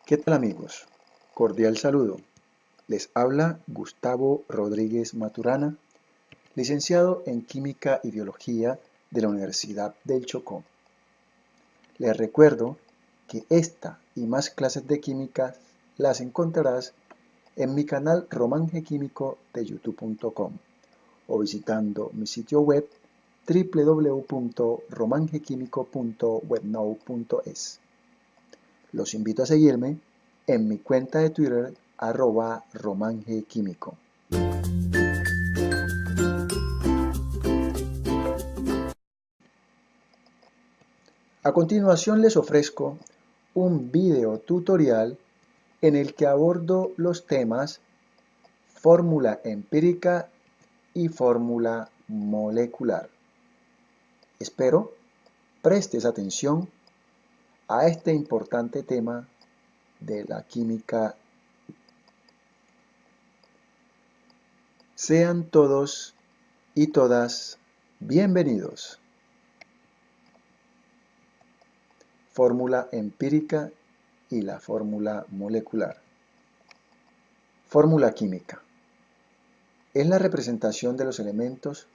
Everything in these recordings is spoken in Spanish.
¿Qué tal amigos? Cordial saludo. Les habla Gustavo Rodríguez Maturana, licenciado en Química y Biología de la Universidad del Chocó. Les recuerdo que esta y más clases de química las encontrarás en mi canal Romanje Químico de youtube.com o visitando mi sitio web www.romanjequímico.webnow.es. Los invito a seguirme en mi cuenta de Twitter @romanjequímico. A continuación les ofrezco un video tutorial en el que abordo los temas fórmula empírica y fórmula molecular. Espero prestes atención a este importante tema de la química. Sean todos y todas bienvenidos. Fórmula empírica y la fórmula molecular. Fórmula química. Es la representación de los elementos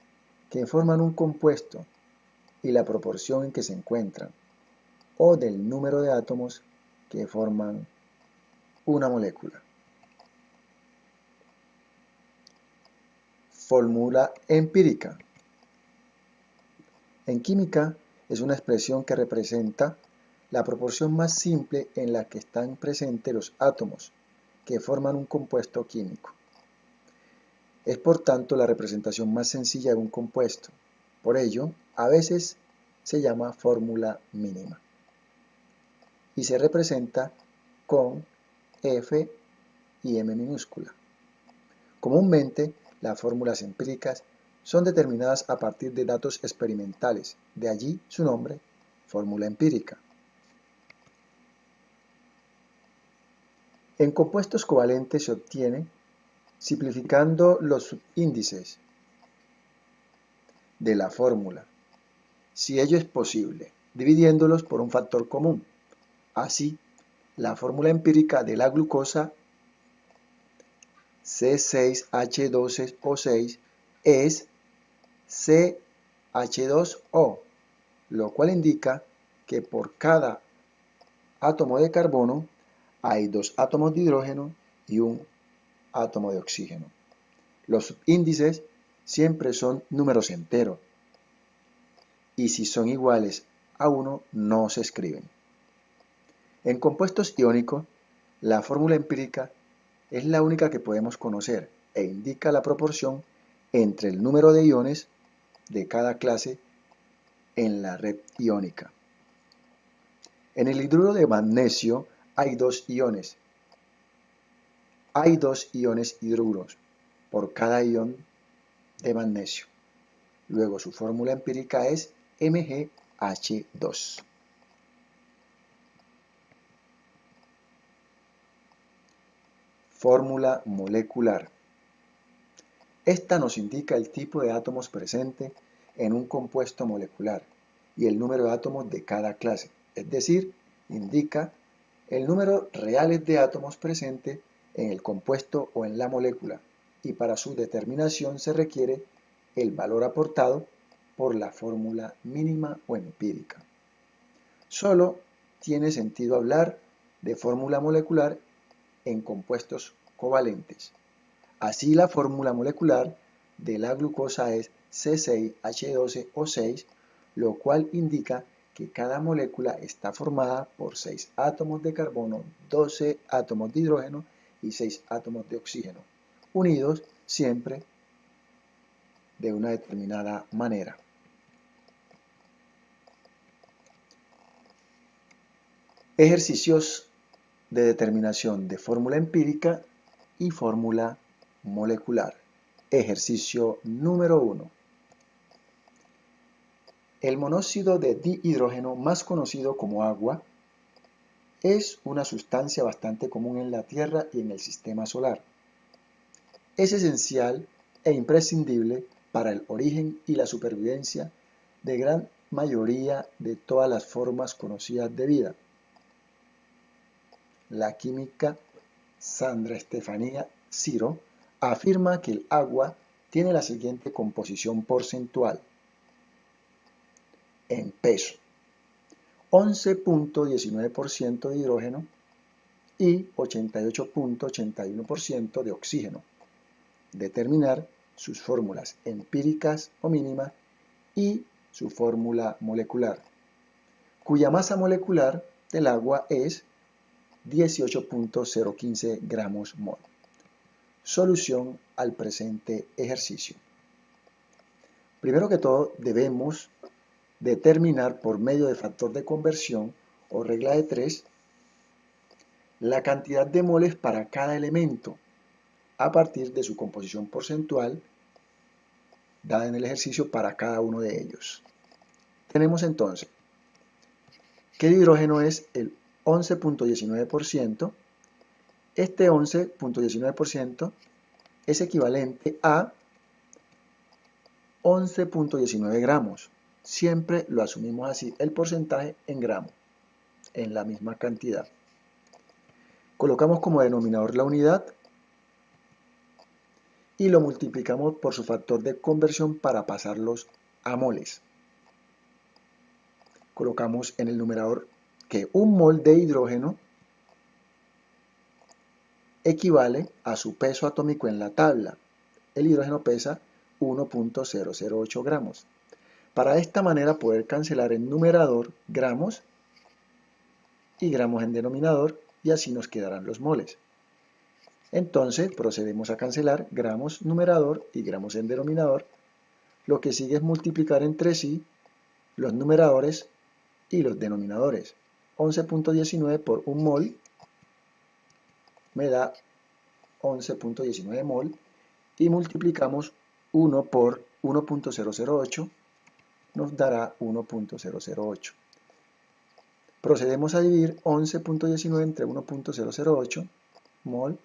que forman un compuesto y la proporción en que se encuentran, o del número de átomos que forman una molécula. Fórmula empírica. En química es una expresión que representa la proporción más simple en la que están presentes los átomos que forman un compuesto químico. Es por tanto la representación más sencilla de un compuesto. Por ello, a veces se llama fórmula mínima y se representa con F y M minúscula. Comúnmente, las fórmulas empíricas son determinadas a partir de datos experimentales, de allí su nombre, fórmula empírica. En compuestos covalentes se obtiene simplificando los subíndices de la fórmula, si ello es posible, dividiéndolos por un factor común. Así, la fórmula empírica de la glucosa C6H12O6 es CH2O, lo cual indica que por cada átomo de carbono hay 2 átomos de hidrógeno y un átomo de oxígeno. Los subíndices siempre son números enteros y si son iguales a 1 no se escriben. En compuestos iónicos, la fórmula empírica es la única que podemos conocer e indica la proporción entre el número de iones de cada clase en la red iónica. En el hidruro de magnesio hay 2 iones. Hay 2 iones hidruros por cada ion de magnesio. Luego su fórmula empírica es MgH2. Fórmula molecular. Esta nos indica el tipo de átomos presente en un compuesto molecular y el número de átomos de cada clase, es decir, indica el número reales de átomos presente en el compuesto o en la molécula, y para su determinación se requiere el valor aportado por la fórmula mínima o empírica. Solo tiene sentido hablar de fórmula molecular en compuestos covalentes. Así la fórmula molecular de la glucosa es C6H12O6, lo cual indica que cada molécula está formada por 6 átomos de carbono, 12 átomos de hidrógeno y 6 átomos de oxígeno, unidos siempre de una determinada manera. Ejercicios de determinación de fórmula empírica y fórmula molecular. Ejercicio número 1. El monóxido de dihidrógeno, más conocido como agua, es una sustancia bastante común en la Tierra y en el Sistema Solar. Es esencial e imprescindible para el origen y la supervivencia de gran mayoría de todas las formas conocidas de vida. la química Sandra Estefanía Ciro afirma que el agua tiene la siguiente composición porcentual en peso: 11.19% de hidrógeno y 88.81% de oxígeno. Determinar sus fórmulas empíricas o mínimas y su fórmula molecular, cuya masa molecular del agua es 18.015 gramos mol. Solución al presente ejercicio. Primero que todo, debemos determinar por medio de factor de conversión o regla de 3 la cantidad de moles para cada elemento a partir de su composición porcentual dada en el ejercicio para cada uno de ellos. Tenemos entonces que el hidrógeno es el 11.19%. Este 11.19% es equivalente a 11.19 gramos. Siempre lo asumimos así, el porcentaje en gramos, en la misma cantidad. Colocamos como denominador la unidad y lo multiplicamos por su factor de conversión para pasarlos a moles. Colocamos en el numerador que un mol de hidrógeno equivale a su peso atómico en la tabla. El hidrógeno pesa 1.008 gramos. Para de esta manera poder cancelar en numerador gramos y gramos en denominador, y así nos quedarán los moles. Entonces procedemos a cancelar gramos numerador y gramos en denominador. Lo que sigue es multiplicar entre sí los numeradores y los denominadores. 11.19 por un mol me da 11.19 mol, y multiplicamos 1 por 1.008, nos dará 1.008. Procedemos a dividir 11.19 entre 1.008 mol,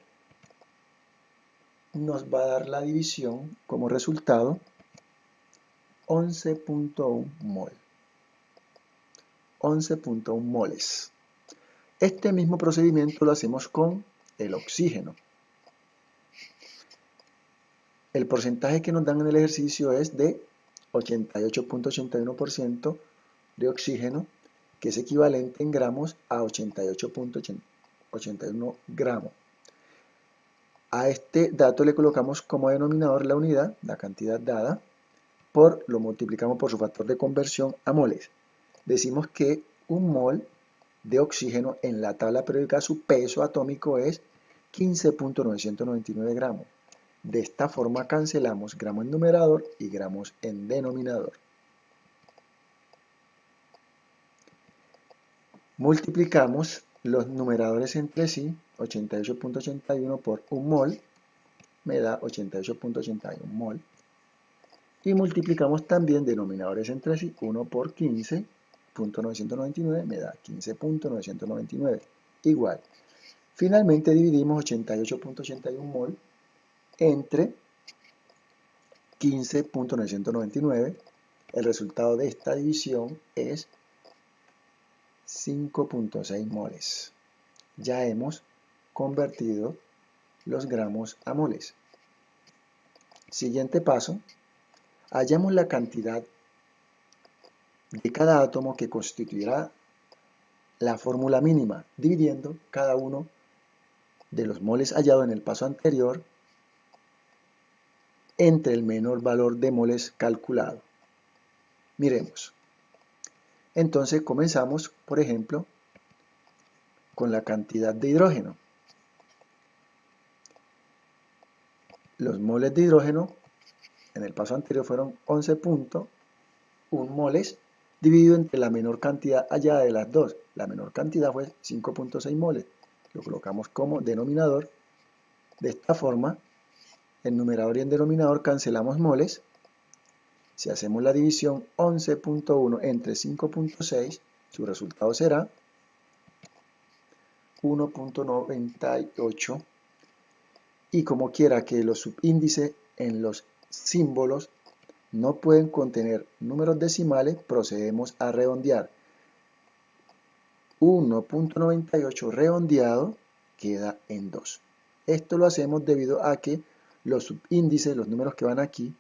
nos va a dar la división como resultado 11.1 mol. 11.1 moles. Este mismo procedimiento lo hacemos con el oxígeno. El porcentaje que nos dan en el ejercicio es de 88.81% de oxígeno, que es equivalente en gramos a 88.81 gramos. A este dato le colocamos como denominador la unidad, la cantidad dada, lo multiplicamos por su factor de conversión a moles. Decimos que un mol de oxígeno en la tabla periódica, su peso atómico es 15.999 gramos. De esta forma cancelamos gramos en numerador y gramos en denominador. Multiplicamos los numeradores entre sí, 88.81 por un mol me da 88.81 mol. Y multiplicamos también denominadores entre sí, 1 por 15.999 me da 15.999, igual. Finalmente dividimos 88.81 mol entre 15.999. El resultado de esta división es 5.6 moles. Ya hemos convertido los gramos a moles. Siguiente paso, hallamos la cantidad de cada átomo que constituirá la fórmula mínima, dividiendo cada uno de los moles hallados en el paso anterior entre el menor valor de moles calculado. Miremos. Entonces comenzamos, por ejemplo, con la cantidad de hidrógeno. Los moles de hidrógeno en el paso anterior fueron 11.1 moles dividido entre la menor cantidad hallada de las dos. La menor cantidad fue 5.6 moles. Lo colocamos como denominador. De esta forma, en numerador y en denominador cancelamos moles. Si hacemos la división 11.1 entre 5.6, su resultado será 1.98. Y como quiera que los subíndices en los símbolos no pueden contener números decimales, procedemos a redondear. 1.98 redondeado queda en 2. Esto lo hacemos debido a que los subíndices, los números que van aquí,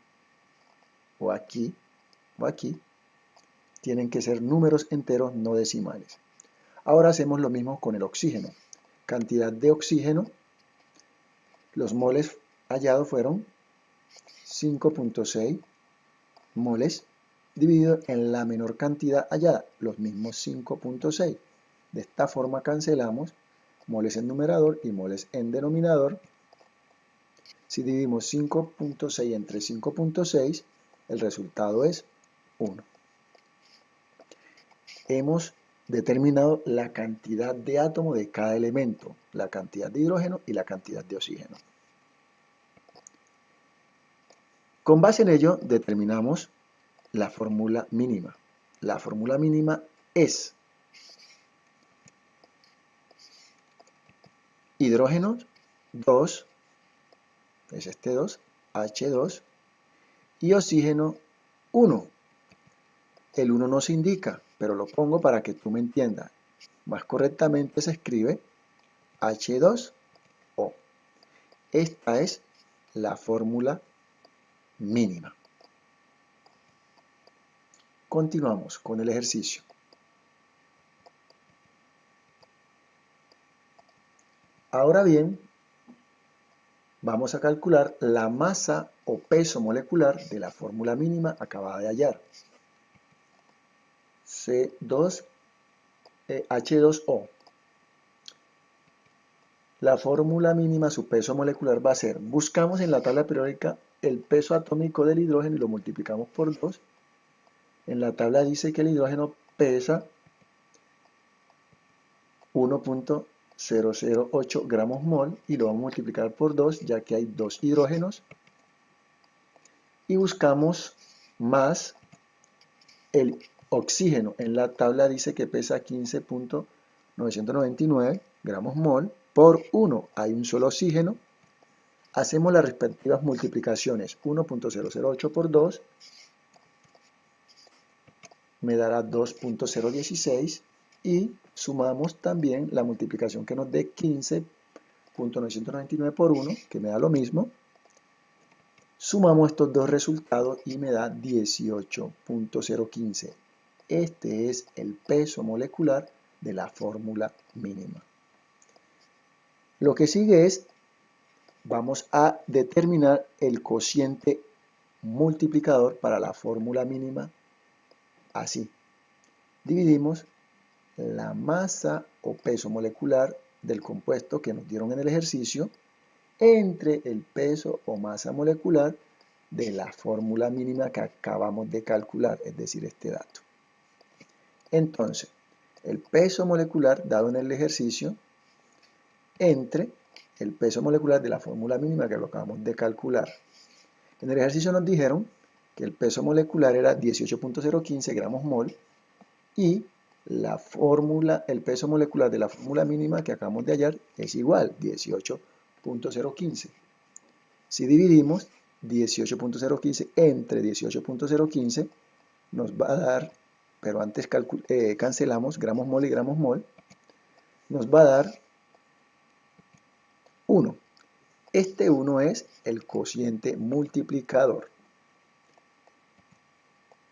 o aquí, o aquí, tienen que ser números enteros no decimales. Ahora hacemos lo mismo con el oxígeno. Cantidad de oxígeno, los moles hallados fueron 5.6 moles dividido en la menor cantidad hallada, los mismos 5.6. De esta forma cancelamos moles en numerador y moles en denominador. Si dividimos 5.6 entre 5.6, el resultado es 1. Hemos determinado la cantidad de átomos de cada elemento, la cantidad de hidrógeno y la cantidad de oxígeno. Con base en ello, determinamos la fórmula mínima. La fórmula mínima es hidrógeno 2, es este 2, H2, y oxígeno 1. El 1 no se indica, pero lo pongo para que tú me entiendas. Más correctamente se escribe H2O. Esta es la fórmula mínima. Continuamos con el ejercicio. Ahora bien, vamos a calcular la masa o peso molecular de la fórmula mínima acabada de hallar. H2O. La fórmula mínima, su peso molecular va a ser, buscamos en la tabla periódica el peso atómico del hidrógeno y lo multiplicamos por 2. En la tabla dice que el hidrógeno pesa 1.008 gramos mol y lo vamos a multiplicar por 2 ya que hay 2 hidrógenos. Y buscamos más el oxígeno. En la tabla dice que pesa 15.999 gramos mol por 1. Hay un solo oxígeno. Hacemos las respectivas multiplicaciones. 1.008 por 2 me dará 2.016 y sumamos también la multiplicación que nos dé 15.999 por 1, que me da lo mismo. Sumamos estos dos resultados y me da 18.015. Este es el peso molecular de la fórmula mínima. Lo que sigue es, vamos a determinar el cociente multiplicador para la fórmula mínima así. Dividimos la masa o peso molecular del compuesto que nos dieron en el ejercicio entre el peso o masa molecular de la fórmula mínima que acabamos de calcular, es decir, este dato. Entonces, el peso molecular dado en el ejercicio entre el peso molecular de la fórmula mínima que lo acabamos de calcular. En el ejercicio nos dijeron que el peso molecular era 18.015 gramos mol y el peso molecular de la fórmula mínima que acabamos de hallar es igual, 18.015. Si dividimos 18.015 entre 18.015, nos va a dar, pero antes cancelamos gramos mol y gramos mol, nos va a dar 1. Este 1 es el cociente multiplicador.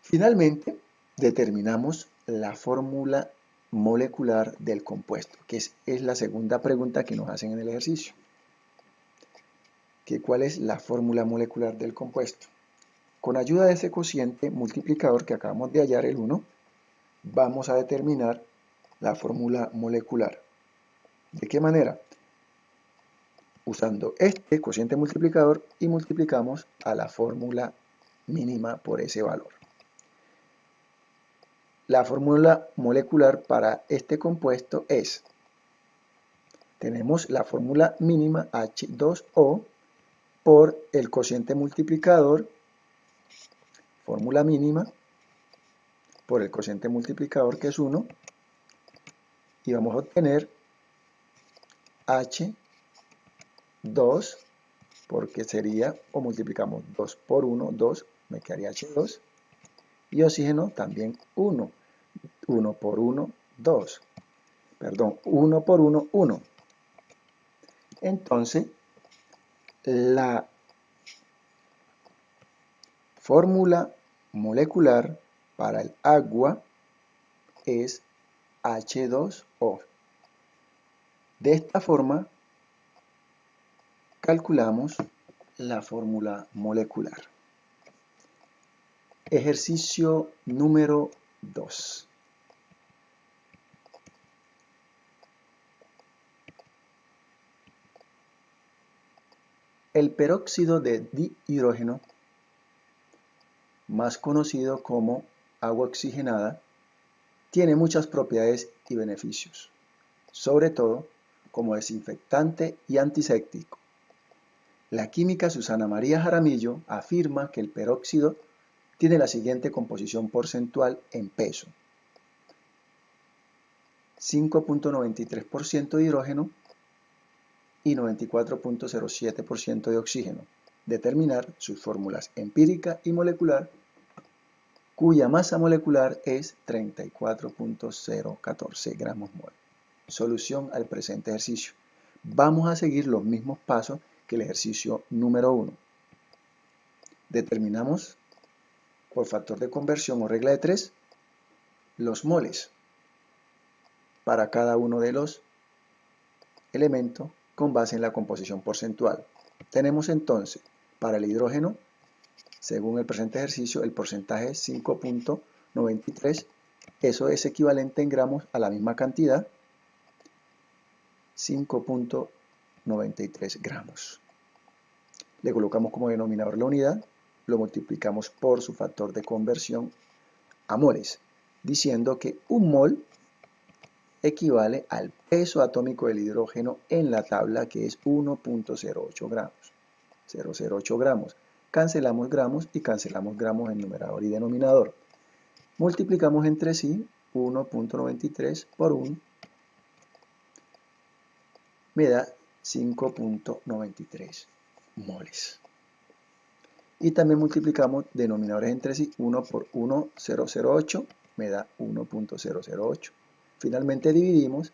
Finalmente, determinamos la fórmula molecular del compuesto, que es la segunda pregunta que nos hacen en el ejercicio. ¿Cuál es la fórmula molecular del compuesto? Con ayuda de ese cociente multiplicador que acabamos de hallar, el 1, vamos a determinar la fórmula molecular. ¿De qué manera? Usando este cociente multiplicador y multiplicamos a la fórmula mínima por ese valor. La fórmula molecular para este compuesto es, tenemos la fórmula mínima H2O por el cociente multiplicador, fórmula mínima por el cociente multiplicador que es 1, y vamos a obtener H2, porque sería, o multiplicamos 2 por 1, 2, me quedaría H2, y oxígeno también 1, 1 por 1, 2. perdón, 1 por 1, 1. Entonces, la fórmula molecular para el agua es H2O. De esta forma, calculamos la fórmula molecular. Ejercicio número 2. El peróxido de dihidrógeno, más conocido como agua oxigenada, tiene muchas propiedades y beneficios, sobre todo como desinfectante y antiséptico. La química Susana María Jaramillo afirma que el peróxido tiene la siguiente composición porcentual en peso: 5.93% de hidrógeno y 94.07% de oxígeno. Determinar sus fórmulas empírica y molecular, cuya masa molecular es 34.014 gramos mol. Solución al presente ejercicio. Vamos a seguir los mismos pasos que el ejercicio número 1. Determinamos por factor de conversión o regla de 3 los moles para cada uno de los elementos con base en la composición porcentual. Tenemos entonces para el hidrógeno, según el presente ejercicio, el porcentaje es 5.93. Eso es equivalente en gramos a la misma cantidad, 5.93 gramos. Le colocamos como denominador la unidad, lo multiplicamos por su factor de conversión a moles, diciendo que un mol equivale al peso atómico del hidrógeno en la tabla, que es 1.08 gramos. 008 gramos. Cancelamos gramos y cancelamos gramos en numerador y denominador. Multiplicamos entre sí 1.93 por 1. Me da 5.93 moles. Y también multiplicamos denominadores entre sí. 1 por 1.008 me da 1.008. Finalmente dividimos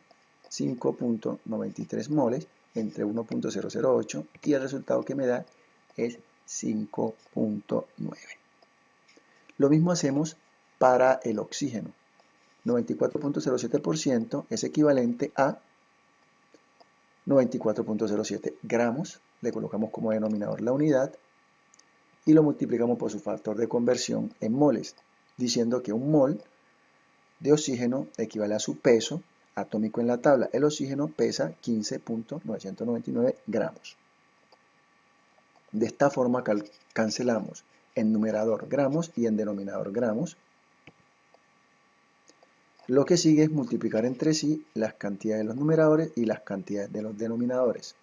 5.93 moles entre 1.008 y el resultado que me da es 5.9. Lo mismo hacemos para el oxígeno. 94.07% es equivalente a 94.07 gramos. Le colocamos como denominador la unidad y lo multiplicamos por su factor de conversión en moles, diciendo que un mol de oxígeno equivale a su peso atómico en la tabla. El oxígeno pesa 15.999 gramos. De esta forma cancelamos en numerador gramos y en denominador gramos. Lo que sigue es multiplicar entre sí las cantidades de los numeradores y las cantidades de los denominadores.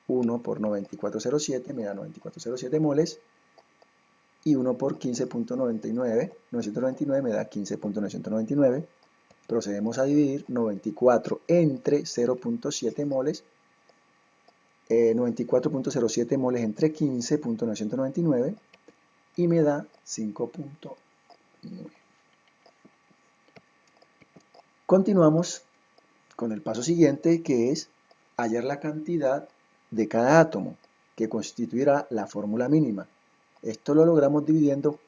1 por 94.07 me da 94.07 moles. Y 1 por 15.999 me da 15.999. Procedemos a dividir 94 entre 0.7 moles, 94.07 moles entre 15.999 y me da 5.9. Continuamos con el paso siguiente, que es hallar la cantidad de cada átomo, que constituirá la fórmula mínima. Esto lo logramos dividiendo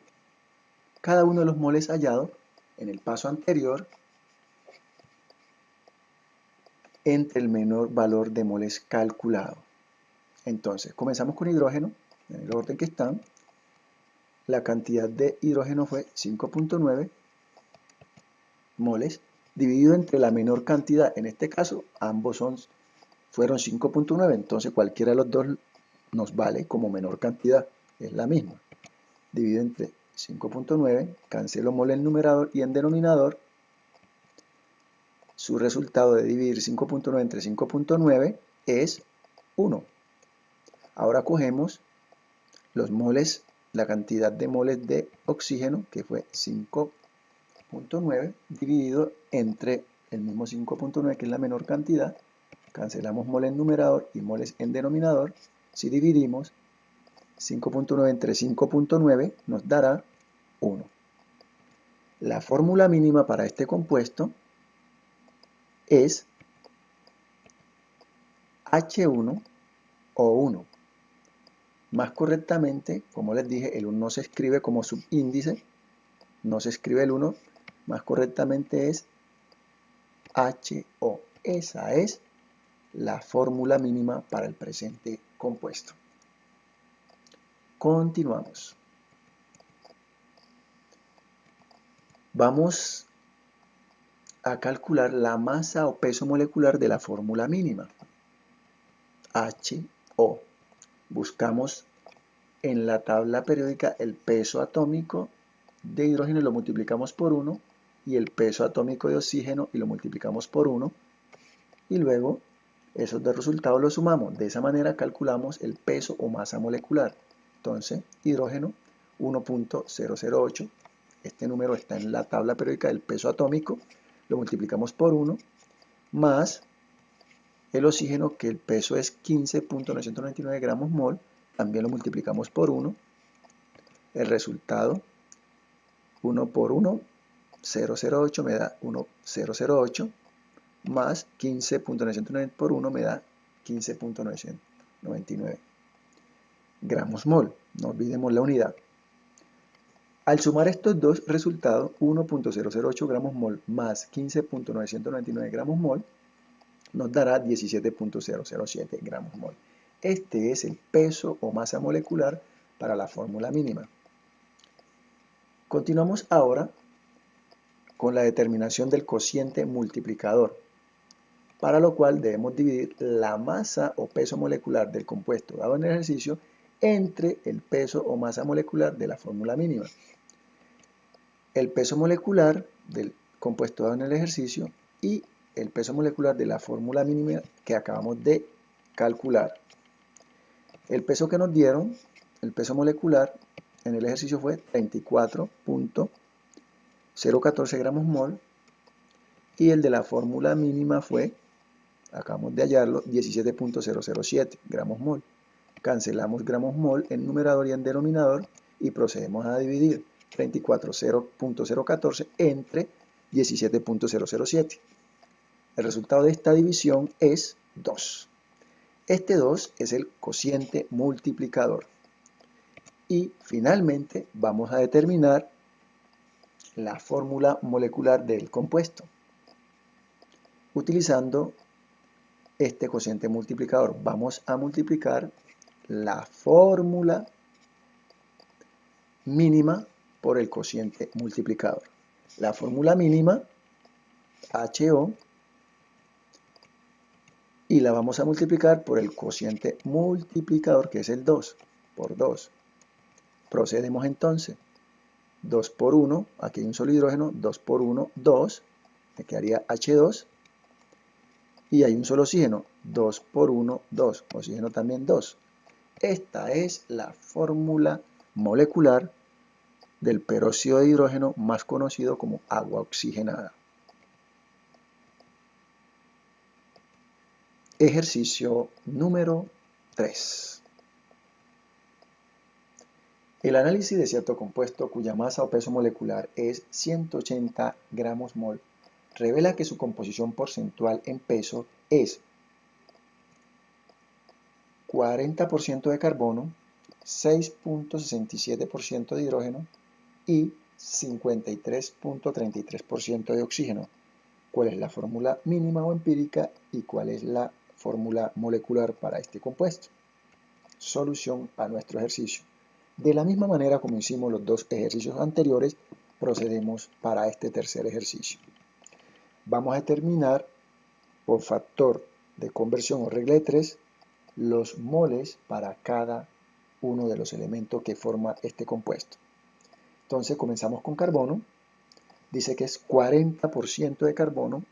cada uno de los moles hallados en el paso anterior entre el menor valor de moles calculado. Entonces, comenzamos con hidrógeno, en el orden que están. La cantidad de hidrógeno fue 5.9 moles, dividido entre la menor cantidad. En este caso, ambos fueron 5.9, entonces cualquiera de los dos nos vale como menor cantidad. Es la misma. Divido entre 5.9, cancelo mole en numerador y en denominador. Su resultado de dividir 5.9 entre 5.9 es 1. Ahora cogemos los moles, la cantidad de moles de oxígeno, que fue 5.9, dividido entre el mismo 5.9, que es la menor cantidad. Cancelamos mole en numerador y moles en denominador. Si dividimos 5.9 entre 5.9 nos dará 1. La fórmula mínima para este compuesto es H1O1. Más correctamente, como les dije, el 1 no se escribe como subíndice, no se escribe el 1, más correctamente es HO. Esa es la fórmula mínima para el presente compuesto. Continuamos. Vamos a calcular la masa o peso molecular de la fórmula mínima. HO. Buscamos en la tabla periódica el peso atómico de hidrógeno y lo multiplicamos por 1, y el peso atómico de oxígeno y lo multiplicamos por 1, y luego esos dos resultados los sumamos. De esa manera calculamos el peso o masa molecular. Entonces, hidrógeno 1.008, este número está en la tabla periódica del peso atómico, lo multiplicamos por 1, más el oxígeno, que el peso es 15.999 gramos mol, también lo multiplicamos por 1. El resultado, 1 por 1, 008 me da 1,008, más 15.999 por 1 me da 15.999 gramos mol. No olvidemos la unidad. Al sumar estos dos resultados, 1.008 gramos mol más 15.999 gramos mol, nos dará 17.007 gramos mol. Este es el peso o masa molecular para la fórmula mínima. Continuamos ahora con la determinación del cociente multiplicador, para lo cual debemos dividir la masa o peso molecular del compuesto dado en el ejercicio entre el peso o masa molecular de la fórmula mínima. El peso molecular del compuesto dado en el ejercicio y el peso molecular de la fórmula mínima que acabamos de calcular. El peso que nos dieron, el peso molecular en el ejercicio fue 34.014 gramos mol, y el de la fórmula mínima fue, acabamos de hallarlo, 17.007 gramos mol. Cancelamos gramos mol en numerador y en denominador y procedemos a dividir 34.014 entre 17.007. El resultado de esta división es 2. Este 2 es el cociente multiplicador. Y finalmente vamos a determinar la fórmula molecular del compuesto utilizando este cociente multiplicador. Vamos a multiplicar la fórmula mínima por el cociente multiplicador. La fórmula mínima, HO, y la vamos a multiplicar por el cociente multiplicador, que es el 2, por 2. Procedemos entonces. 2 por 1, aquí hay un solo hidrógeno, 2 por 1, 2, me quedaría H2, y hay un solo oxígeno, 2 por 1, 2, oxígeno también 2. Esta es la fórmula molecular del peróxido de hidrógeno, más conocido como agua oxigenada. Ejercicio número 3. El análisis de cierto compuesto cuya masa o peso molecular es 180 gramos mol revela que su composición porcentual en peso es 40% de carbono, 6.67% de hidrógeno y 53.33% de oxígeno. ¿Cuál es la fórmula mínima o empírica y cuál es la fórmula molecular para este compuesto? Solución a nuestro ejercicio. De la misma manera como hicimos los dos ejercicios anteriores, procedemos para este tercer ejercicio. Vamos a determinar por factor de conversión o regla de 3 los moles para cada uno de los elementos que forma este compuesto. Entonces comenzamos con carbono. Dice que es 40% de carbono.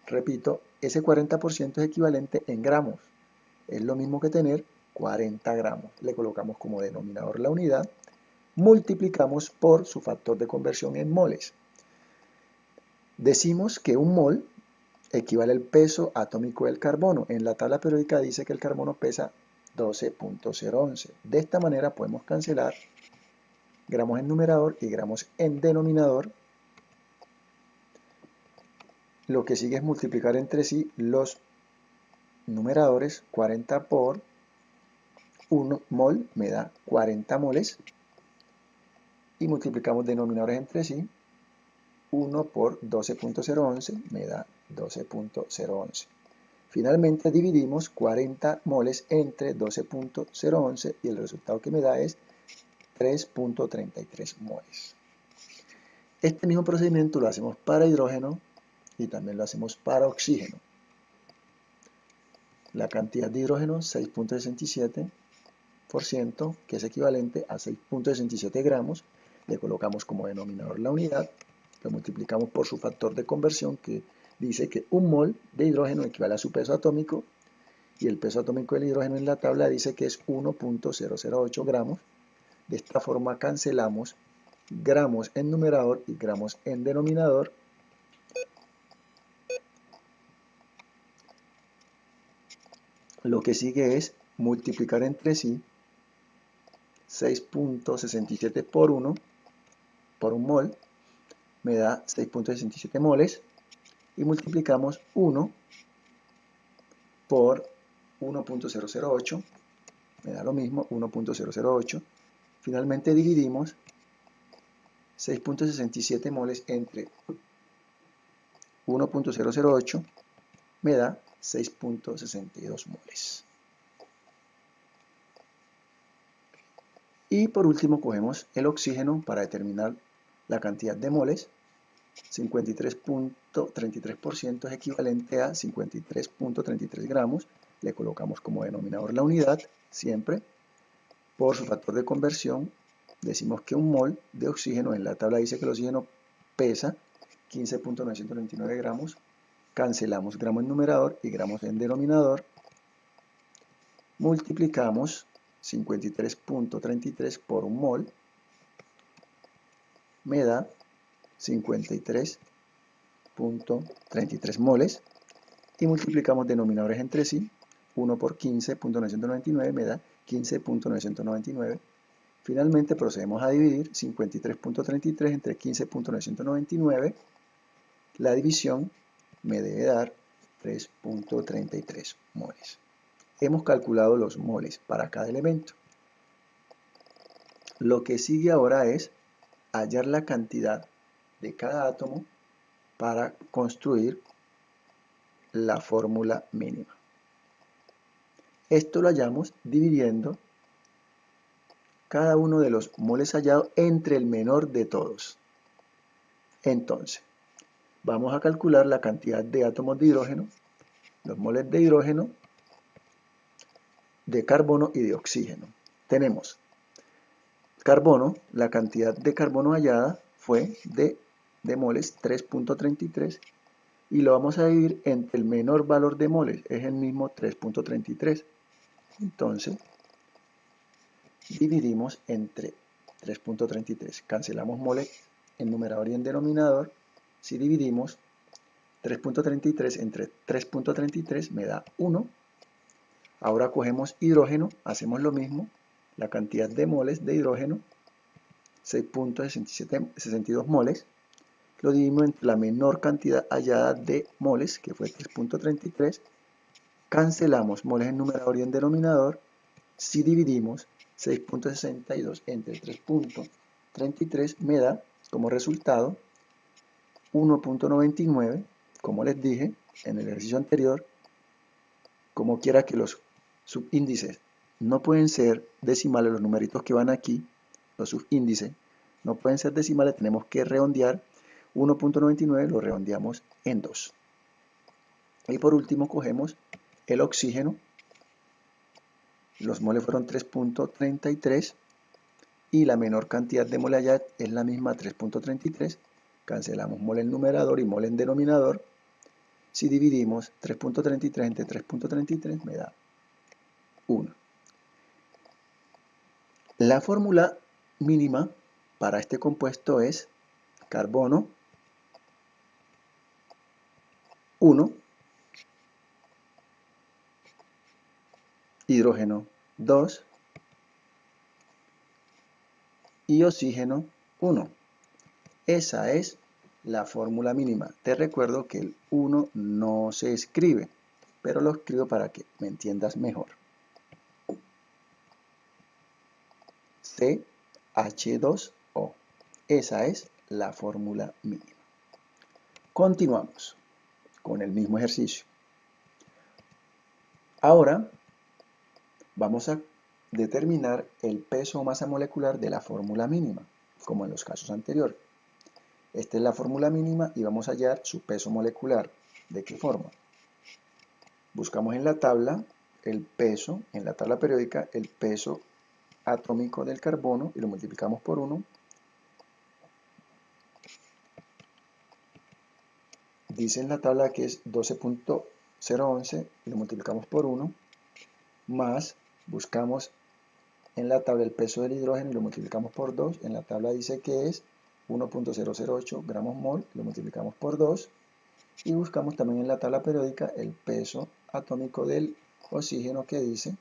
Repito, ese 40% es equivalente en gramos. Es lo mismo que tener 40 gramos. Le colocamos como denominador la unidad. Multiplicamos por su factor de conversión en moles. Decimos que un mol equivale al peso atómico del carbono. En la tabla periódica dice que el carbono pesa 12.011. De esta manera podemos cancelar gramos en numerador y gramos en denominador. lo que sigue es multiplicar entre sí los numeradores. 40 por 1 mol me da 40 moles. Y multiplicamos denominadores entre sí. 1 por 12.011 me da 12.011. Finalmente dividimos 40 moles entre 12.011 y el resultado que me da es 3.33 moles. Este mismo procedimiento lo hacemos para hidrógeno y también lo hacemos para oxígeno. La cantidad de hidrógeno 6.67%, que es equivalente a 6.67 gramos. Le colocamos como denominador la unidad, lo multiplicamos por su factor de conversión, que dice que un mol de hidrógeno equivale a su peso atómico, y el peso atómico del hidrógeno en la tabla dice que es 1.008 gramos. De esta forma cancelamos gramos en numerador y gramos en denominador. Lo que sigue es multiplicar entre sí 6.67 por 1 por un mol, me da 6.67 moles, y multiplicamos 1 por 1.008, me da lo mismo, 1.008. Finalmente dividimos 6.67 moles entre 1.008, me da 6.62 moles. Y por último cogemos el oxígeno para determinar la cantidad de moles. 53.33% es equivalente a 53.33 gramos. Le colocamos como denominador la unidad, siempre. Por su factor de conversión, decimos que un mol de oxígeno, en la tabla dice que el oxígeno pesa 15.929 gramos. Cancelamos gramos en numerador y gramos en denominador. Multiplicamos 53.33 por un mol, me da 53.33 moles, y multiplicamos denominadores entre sí. 1 por 15.999 me da 15.999. Finalmente procedemos a dividir 53.33 entre 15.999. La división me debe dar 3.33 moles. Hemos calculado los moles para cada elemento. Lo que sigue ahora es hallar la cantidad de cada átomo para construir la fórmula mínima. Esto lo hallamos dividiendo cada uno de los moles hallados entre el menor de todos. Entonces, vamos a calcular la cantidad de átomos de hidrógeno, los moles de hidrógeno, de carbono y de oxígeno. Tenemos carbono, la cantidad de carbono hallada fue de moles 3.33, y lo vamos a dividir entre el menor valor de moles, es el mismo 3.33. Entonces, dividimos entre 3.33, cancelamos moles en numerador y en denominador. Si dividimos 3.33 entre 3.33 me da 1. Ahora cogemos hidrógeno, hacemos lo mismo, la cantidad de moles de hidrógeno, 6.62 moles, lo dividimos entre la menor cantidad hallada de moles, que fue 3.33, cancelamos moles en numerador y en denominador. Si dividimos 6.62 entre 3.33 me da como resultado 1.99, como les dije en el ejercicio anterior. Como quiera que los subíndices no pueden ser decimales, los numeritos que van aquí, los subíndices, no pueden ser decimales, tenemos que redondear. 1.99 lo redondeamos en 2. Y por último cogemos el oxígeno. Los moles fueron 3.33 y la menor cantidad de mole allá es la misma, 3.33. Cancelamos mole en numerador y mole en denominador. Si dividimos 3.33 entre 3.33 me da 1. La fórmula mínima para este compuesto es carbono 1, hidrógeno 2 y oxígeno 1. Esa es la fórmula mínima. Te recuerdo que el 1 no se escribe, pero lo escribo para que me entiendas mejor. CH2O. Esa es la fórmula mínima. Continuamos con el mismo ejercicio. Ahora vamos a determinar el peso o masa molecular de la fórmula mínima, como en los casos anteriores. Esta es la fórmula mínima y vamos a hallar su peso molecular. ¿De qué forma? Buscamos en la tabla el peso, en la tabla periódica, el peso atómico del carbono y lo multiplicamos por 1. Dice en la tabla que es 12.011 y lo multiplicamos por 1, más buscamos en la tabla el peso del hidrógeno y lo multiplicamos por 2. En la tabla dice que es 1.008 gramos mol, lo multiplicamos por 2. Y buscamos también en la tabla periódica el peso atómico del oxígeno que dice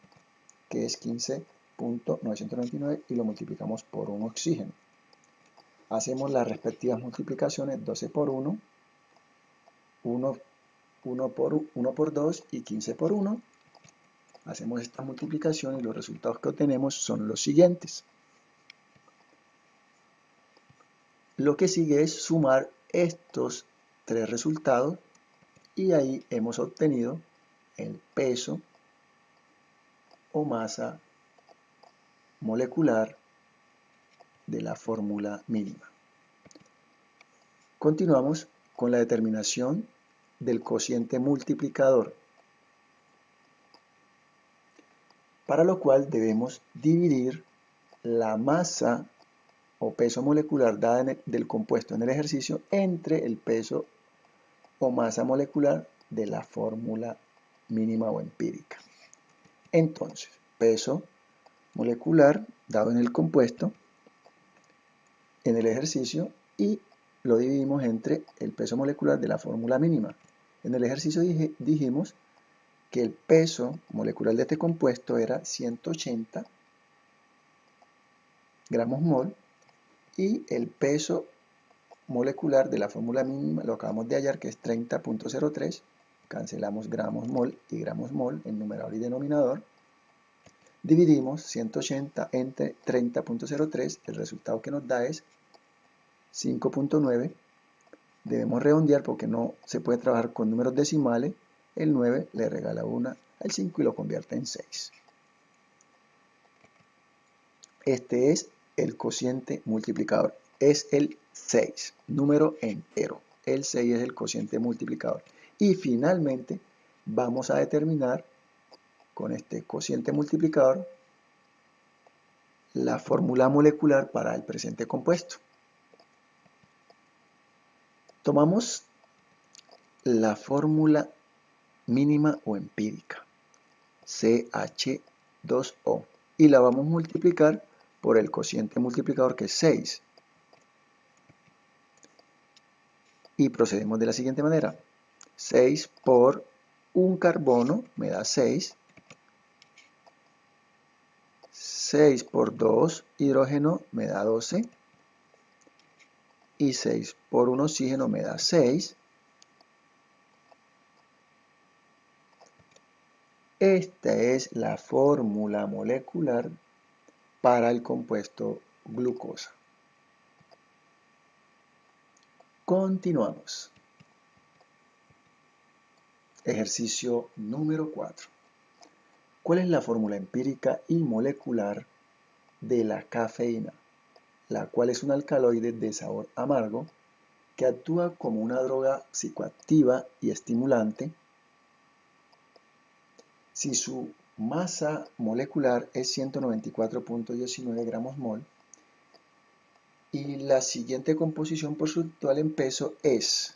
que es 15.999 y lo multiplicamos por un oxígeno. Hacemos las respectivas multiplicaciones, 12 por 1, 1 por 2 y 15 por 1. Hacemos esta multiplicación y los resultados que obtenemos son los siguientes. Lo que sigue es sumar estos tres resultados y ahí hemos obtenido el peso o masa molecular de la fórmula mínima. Continuamos con la determinación del cociente multiplicador, para lo cual debemos dividir la masa o peso molecular dada del compuesto en el ejercicio entre el peso o masa molecular de la fórmula mínima o empírica. Entonces, peso molecular dado en el compuesto en el ejercicio y lo dividimos entre el peso molecular de la fórmula mínima. En el ejercicio dijimos que el peso molecular de este compuesto era 180 gramos mol y el peso molecular de la fórmula mínima lo acabamos de hallar, que es 30.03. Cancelamos gramos mol y gramos mol en numerador y denominador. Dividimos 180 entre 30.03. El resultado que nos da es 5.9. Debemos redondear porque no se puede trabajar con números decimales. El 9 le regala 1 al 5 y lo convierte en 6. Este es el cociente multiplicador. Es el 6, número entero. El 6 es el cociente multiplicador. Y finalmente vamos a determinar con este cociente multiplicador la fórmula molecular para el presente compuesto. Tomamos la fórmula mínima o empírica, CH2O, y la vamos a multiplicar por el cociente multiplicador, que es 6. Y procedemos de la siguiente manera. 6 por un carbono me da 6. 6 por 2 hidrógeno me da 12. Y 6 por un oxígeno me da 6. Esta es la fórmula molecular para el compuesto glucosa. Continuamos. Ejercicio número 4. ¿Cuál es la fórmula empírica y molecular de la cafeína, la cual es un alcaloide de sabor amargo que actúa como una droga psicoactiva y estimulante? Si su masa molecular es 194.19 gramos mol y la siguiente composición porcentual en peso es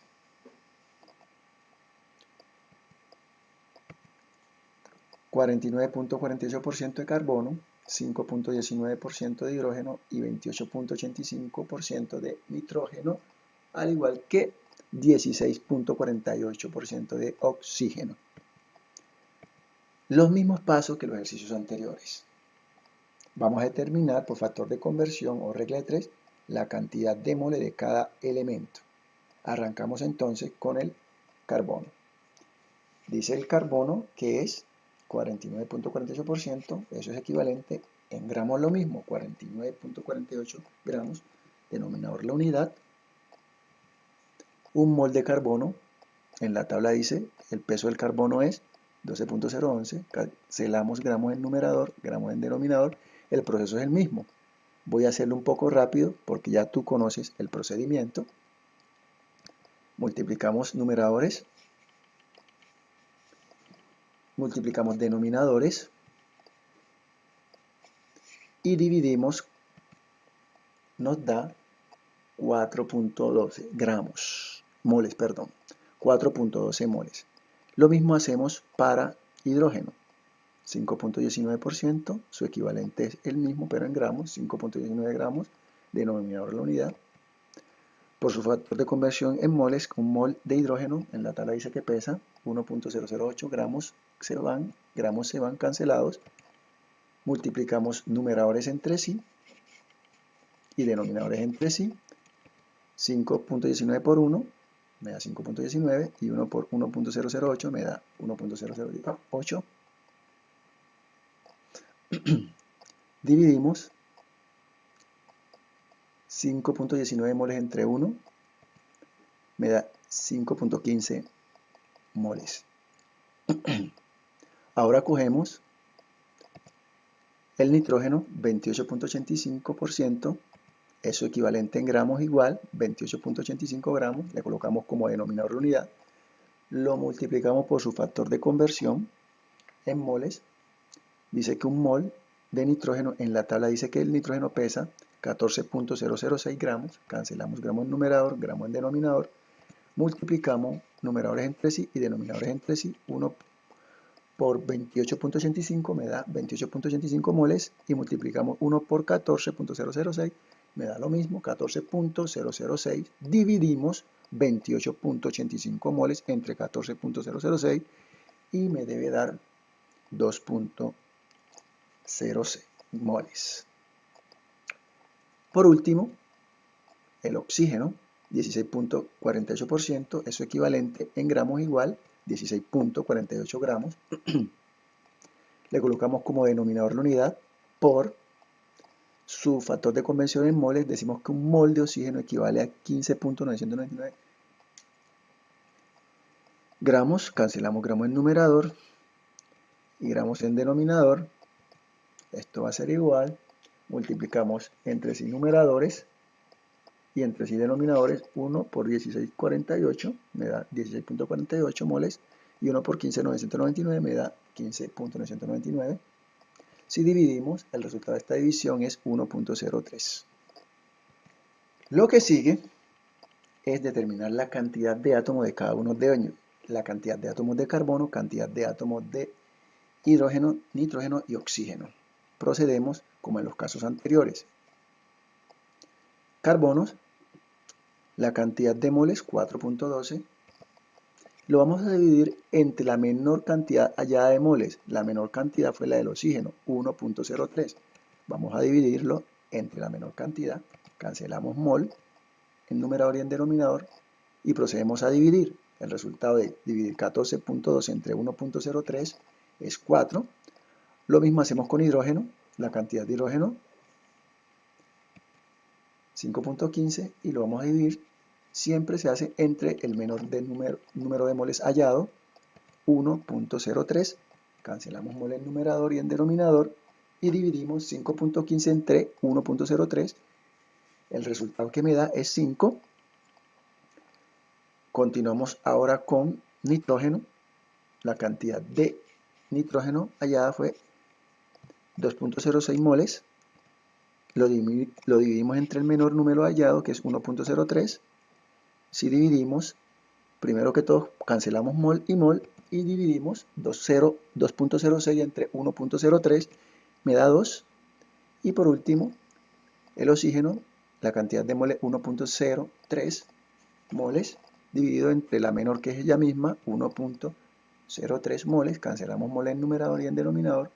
49.48% de carbono, 5.19% de hidrógeno y 28.85% de nitrógeno, al igual que 16.48% de oxígeno. Los mismos pasos que los ejercicios anteriores. Vamos a determinar por factor de conversión o regla de 3 la cantidad de mole de cada elemento. Arrancamos entonces con el carbono. Dice el carbono que es 49.48%, eso es equivalente en gramos lo mismo, 49.48 gramos, denominador la unidad. Un mol de carbono, en la tabla dice el peso del carbono es 12.011, cancelamos gramos en numerador, gramos en denominador, el proceso es el mismo. Voy a hacerlo un poco rápido porque ya tú conoces el procedimiento. Multiplicamos numeradores, multiplicamos denominadores y dividimos, nos da 4.12 gramos, moles, perdón, 4.12 moles. Lo mismo hacemos para hidrógeno, 5.19%, su equivalente es el mismo pero en gramos, 5.19 gramos, denominador de la unidad. Por su factor de conversión en moles, un mol de hidrógeno, en la tabla dice que pesa 1.008 gramos, gramos se van cancelados, multiplicamos numeradores entre sí y denominadores entre sí, 5.19 por 1 me da 5.19 y 1 por 1.008 me da 1.008. Dividimos 5.19 moles entre 1 me da 5.15 moles. Ahora cogemos el nitrógeno, 28.85%, eso equivalente en gramos igual, 28.85 gramos, le colocamos como denominador de unidad, lo multiplicamos por su factor de conversión en moles, dice que un mol de nitrógeno, en la tabla dice que el nitrógeno pesa 14.006 gramos, cancelamos gramos en numerador, gramos en denominador, multiplicamos numeradores entre sí y denominadores entre sí, 1 por 28.85 me da 28.85 moles y multiplicamos 1 por 14.006 me da lo mismo, 14.006, dividimos 28.85 moles entre 14.006 y me debe dar 2.06 moles. Por último, el oxígeno, 16.48%, eso equivalente en gramos igual, 16.48 gramos. Le colocamos como denominador la unidad por su factor de conversión en moles, decimos que un mol de oxígeno equivale a 15.999 gramos, cancelamos gramos en numerador y gramos en denominador, esto va a ser igual, multiplicamos entre sí numeradores y entre sí denominadores, 1 por 16.48 me da 16.48 moles y 1 por 15.999 me da 15.999. Si dividimos, el resultado de esta división es 1.03. Lo que sigue es determinar la cantidad de átomos de cada uno de ellos, la cantidad de átomos de carbono, cantidad de átomos de hidrógeno, nitrógeno y oxígeno. Procedemos como en los casos anteriores. Carbonos, la cantidad de moles 4.12, lo vamos a dividir entre la menor cantidad hallada de moles. La menor cantidad fue la del oxígeno, 1.03. Vamos a dividirlo entre la menor cantidad, cancelamos mol en numerador y en denominador y procedemos a dividir. El resultado de dividir 14.2 entre 1.03 es 4. Lo mismo hacemos con hidrógeno, la cantidad de hidrógeno 5.15 y lo vamos a dividir, siempre se hace entre el menor número de moles hallado, 1.03, cancelamos mol en numerador y en denominador y dividimos 5.15 entre 1.03, el resultado que me da es 5. Continuamos ahora con nitrógeno, la cantidad de nitrógeno hallada fue 2.06 moles, lo dividimos entre el menor número hallado, que es 1.03. Si dividimos, primero que todo, cancelamos mol y dividimos 2.06 entre 1.03, me da 2. Y por último, el oxígeno, la cantidad de moles 1.03 moles, dividido entre la menor, que es ella misma, 1.03 moles, cancelamos mol en numerador y en denominador,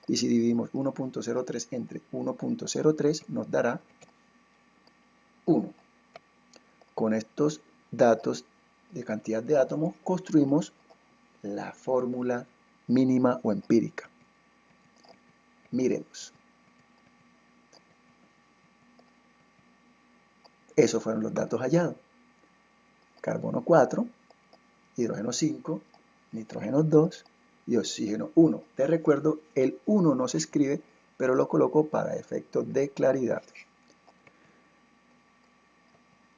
y si dividimos 1.03 entre 1.03 nos dará 1. Con estos datos de cantidad de átomos, construimos la fórmula mínima o empírica. Miremos. Esos fueron los datos hallados. Carbono 4, hidrógeno 5, nitrógeno 2 y oxígeno 1. Te recuerdo, el 1 no se escribe, pero lo coloco para efectos de claridad.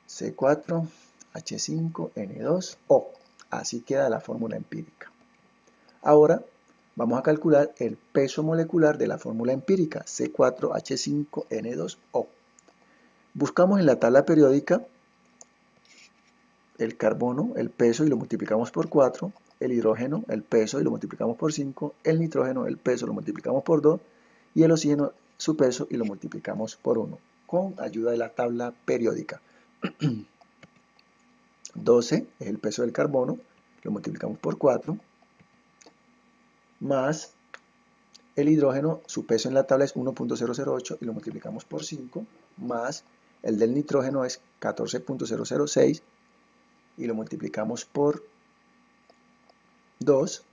C4, H5, N2O. Así queda la fórmula empírica. Ahora vamos a calcular el peso molecular de la fórmula empírica, C4H5N2O. Buscamos en la tabla periódica el carbono, el peso, y lo multiplicamos por 4, el hidrógeno, el peso, y lo multiplicamos por 5, el nitrógeno, el peso, lo multiplicamos por 2, y el oxígeno, su peso, y lo multiplicamos por 1, con ayuda de la tabla periódica. 12 es el peso del carbono, lo multiplicamos por 4, más el hidrógeno, su peso en la tabla es 1.008 y lo multiplicamos por 5, más el del nitrógeno es 14.006 y lo multiplicamos por 2,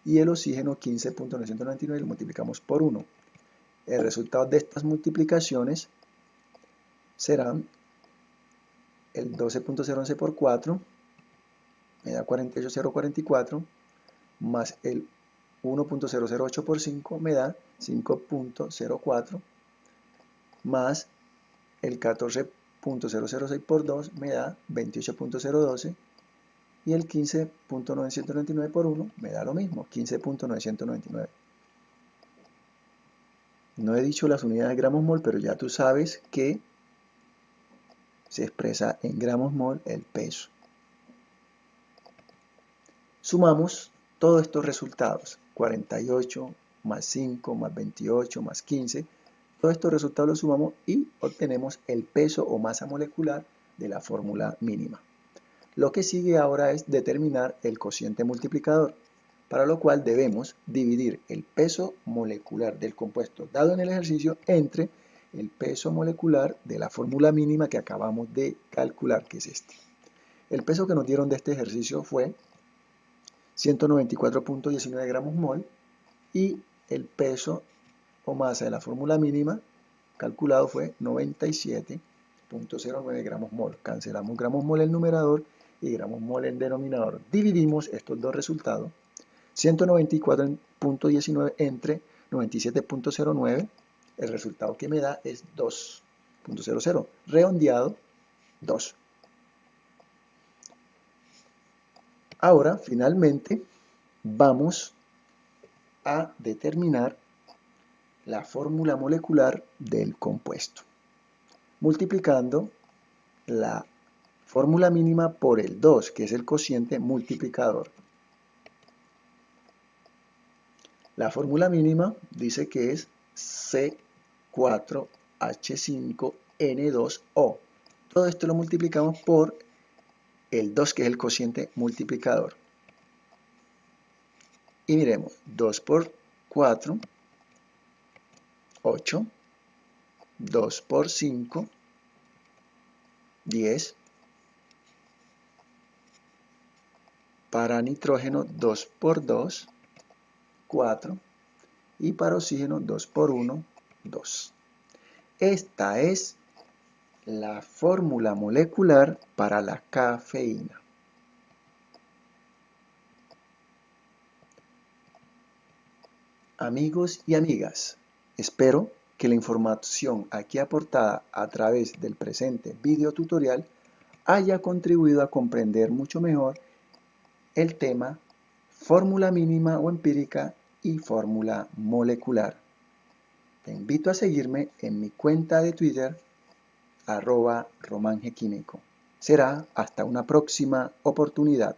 y el oxígeno 15.999 y lo multiplicamos por 1. El resultado de estas multiplicaciones serán el 12.011 por 4, me da 48.044, más el 1.008 por 5 me da 5.04, más el 14.006 por 2 me da 28.012, y el 15.999 por 1 me da lo mismo, 15.999. No he dicho las unidades de gramos mol, pero ya tú sabes que se expresa en gramos mol el peso. Sumamos todos estos resultados, 48 más 5 más 28 más 15, todos estos resultados los sumamos y obtenemos el peso o masa molecular de la fórmula mínima. Lo que sigue ahora es determinar el cociente multiplicador, para lo cual debemos dividir el peso molecular del compuesto dado en el ejercicio entre el peso molecular de la fórmula mínima que acabamos de calcular, que es este. El peso que nos dieron de este ejercicio fue 194.19 gramos mol, y el peso o masa de la fórmula mínima calculado fue 97.09 gramos mol. Cancelamos gramos mol en el numerador y gramos mol en el denominador. Dividimos estos dos resultados, 194.19 entre 97.09, el resultado que me da es 2.00, redondeado 2. Ahora, finalmente, vamos a determinar la fórmula molecular del compuesto, multiplicando la fórmula mínima por el 2, que es el cociente multiplicador. La fórmula mínima dice que es C4H5N2O. Todo esto lo multiplicamos por el 2, que es el cociente multiplicador. Y miremos, 2 por 4, 8, 2 por 5, 10, para nitrógeno 2 por 2, 4, y para oxígeno 2 por 1, 2. Esta es la fórmula molecular para la cafeína. Amigos y amigas, espero que la información aquí aportada a través del presente video tutorial haya contribuido a comprender mucho mejor el tema fórmula mínima o empírica y fórmula molecular. Te invito a seguirme en mi cuenta de Twitter, @romangequímico. Será hasta una próxima oportunidad.